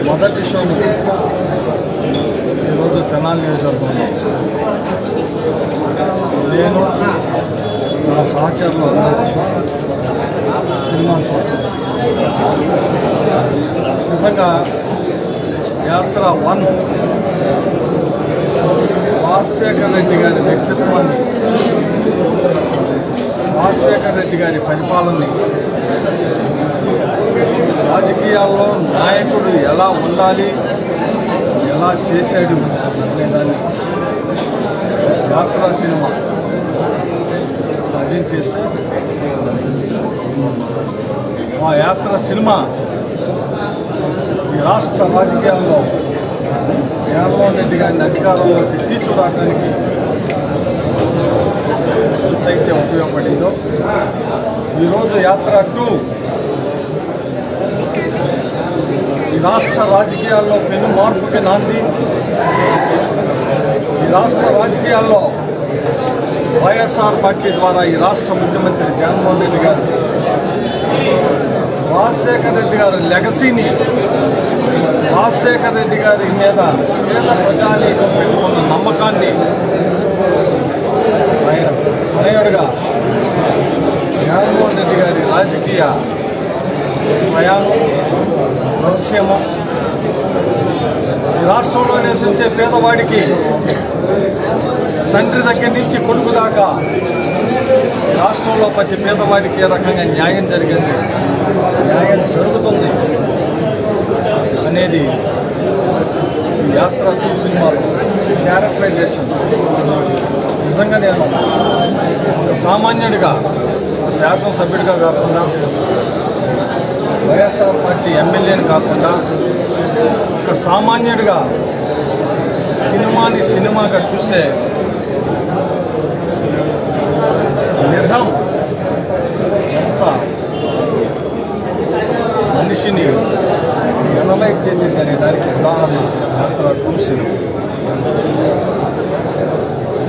మొదటి షోని ఈరోజు తెనాలి నియోజకవర్గంలో నేను నా సహచరులు అందరూ సినిమాను చూడటం నిజంగా యాత్ర 1 రాజశేఖర్ రెడ్డి గారి వ్యక్తిత్వాన్ని, రాజశేఖర్ రెడ్డి గారి పరిపాలనని, రాజకీయాల్లో నాయకుడు ఎలా ఉండాలి, ఎలా చేశాడు అనేదాన్ని యాత్ర సినిమా ప్రజెంట్ చేస్తే ఆ యాత్ర సినిమా ఈ రాష్ట్ర రాజకీయాల్లో జగన్మోహన్ రెడ్డి గారిని అధికారంలోకి తీసుకురావడానికి ఎంతైతే ఉపయోగపడిందో ఈరోజు యాత్ర 2 ఈ రాష్ట్ర రాజకీయాల్లో పెను మార్పుకి నాంది. ఈ రాష్ట్ర రాజకీయాల్లో వైఎస్ఆర్ పార్టీ ద్వారా ఈ రాష్ట్ర ముఖ్యమంత్రి జగన్మోహన్ రెడ్డి గారు రాజశేఖర్ రెడ్డి గారి లెగసీని, రాజశేఖర్ రెడ్డి గారి మీద పేద ప్రజానీకం పెట్టుకున్న నమ్మకాన్ని తనయుడుగా జగన్మోహన్ రెడ్డి గారి రాజకీయ ప్రయాణం, సంక్షేమం, ఈ రాష్ట్రంలో నివసించే పేదవాడికి తండ్రి దగ్గర నుంచి కొడుకు దాకా రాష్ట్రంలో ప్రతి పేదవాడికి ఏ రకంగా న్యాయం జరిగింది, న్యాయం జరుగుతుంది అనేది ఈ యాత్ర 2 సినిమాలో క్యారెక్టరైజేషన్. నిజంగా నేను ఒక సామాన్యుడిగా, ఒక శాసనసభ్యుడిగా కాకుండా, వైఎస్ఆర్ పార్టీ ఎమ్మెల్యేని కాకుండా, ఒక సామాన్యుడిగా సినిమాని సినిమాగా చూసే నిజం ఎంత మనిషిని ఎనలైజ్ చేసిందనే దానికి ఉదాహరణ యాత్ర 2 సినిమా.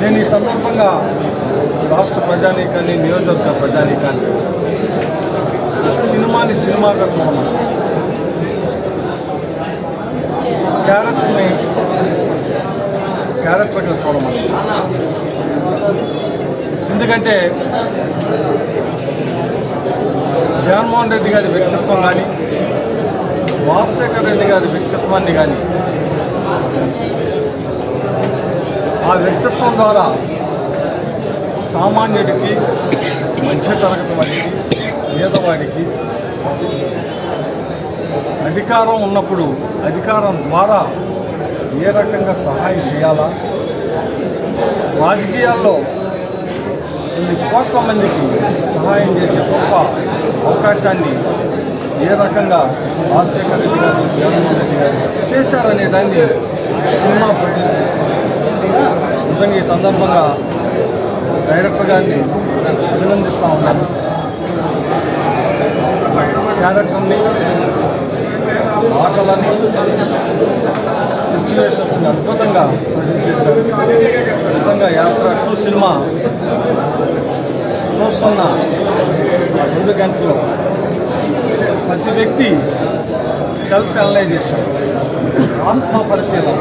నేను ఈ సందర్భంగా రాష్ట్ర ప్రజానీకాన్ని, నియోజకవర్గ ప్రజానీకాన్ని సినిమాని సినిమాగా చూడమని, క్యారెక్టర్గా చూడమని. ఎందుకంటే జగన్మోహన్ రెడ్డి గారి వ్యక్తిత్వం కానీ, రాజశేఖర్ రెడ్డి గారి వ్యక్తిత్వాన్ని కానీ, ఆ వ్యక్తిత్వం ద్వారా సామాన్యుడికి, మధ్యతరగతి వాడికి, పేదవాడికి అధికారం ఉన్నప్పుడు అధికారం ద్వారా ఏ రకంగా సహాయం చేయాలా, రాజకీయాల్లో కొన్ని కోట్ల మందికి సహాయం చేసే గొప్ప అవకాశాన్ని ఏ రకంగా రాజశేఖర్ రెడ్డి గారు, జగన్మోహన్ రెడ్డి గారు చేశారనే దాన్ని సినిమా ప్రజెంట్ చేస్తారు. నిజంగా ఈ సందర్భంగా డైరెక్టర్ గారిని అభినందిస్తూ ఉన్నాను. క్యారెక్టర్ని, ఆటలని, సిచ్యువేషన్స్ని అద్భుతంగా ప్రజెంట్ చేశారు. నిజంగా యాత్ర 2 సినిమా చూస్తున్న 2 గంటలు ప్రతి వ్యక్తి సెల్ఫ్ అనలైజేషన్, ఆత్మ పరిశీలన.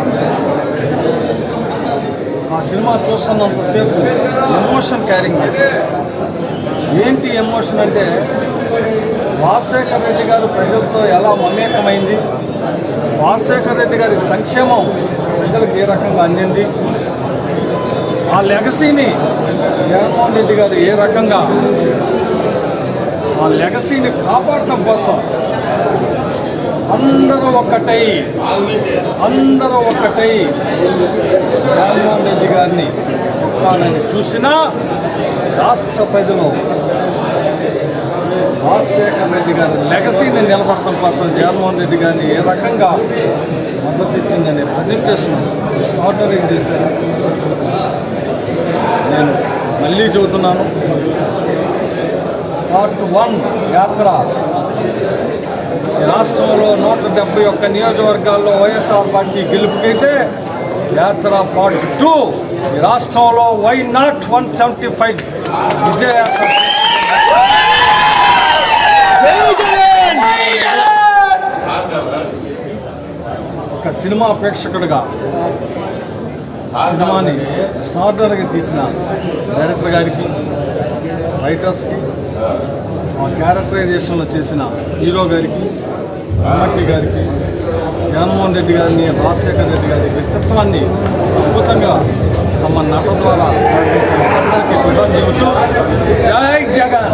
ఆ సినిమా చూస్తున్నంతసేపు ఎమోషన్ క్యారింగ్ చేశారు. ఏంటి ఎమోషన్ అంటే, రాజశేఖర్ రెడ్డి గారు ప్రజలతో ఎలా మమేకమైంది, రాజశేఖర్ రెడ్డి గారి సంక్షేమం ప్రజలకు ఏ రకంగా అందింది, ఆ లెగసీని జగన్మోహన్ రెడ్డి గారు ఏ రకంగా ఆ లెగసీని కాపాడటం కోసం అందరూ ఒక్కటై జగన్మోహన్ రెడ్డి గారిని ఒక్కాలని చూసినా రాష్ట్ర ప్రజలు రాజశేఖర్ రెడ్డి గారి లెగసీని నిలబడటం కోసం జగన్మోహన్ రెడ్డి గారిని ఏ రకంగా మద్దతు ఇచ్చిందనే ప్రజెంటేషన్ ఎక్స్ట్రార్డినరీ చేశారు. నేను మళ్ళీ చెబుతున్నాను, పార్ట్ 1 యాత్ర ఈ రాష్ట్రంలో 171 నియోజకవర్గాల్లో వైఎస్ఆర్ పార్టీ గెలుపుకైతే, యాత్ర పార్ట్ 2 ఈ రాష్ట్రంలో వై నాట్ 175 విజయయాత్ర. సినిమా ప్రేక్షకుడిగా సినిమాని స్టార్డర్గా తీసిన డైరెక్టర్ గారికి, రైటర్స్కి, ఆ క్యారెక్టరైజేషన్లో చేసిన హీరో గారికి, మమ్మటి గారికి, జగన్మోహన్ రెడ్డి గారిని, రాజశేఖర్ రెడ్డి గారి వ్యక్తిత్వాన్ని అద్భుతంగా తమ నట ద్వారా అందరికీ కృతజ్ఞతలు చెబుతూ జై జగన్.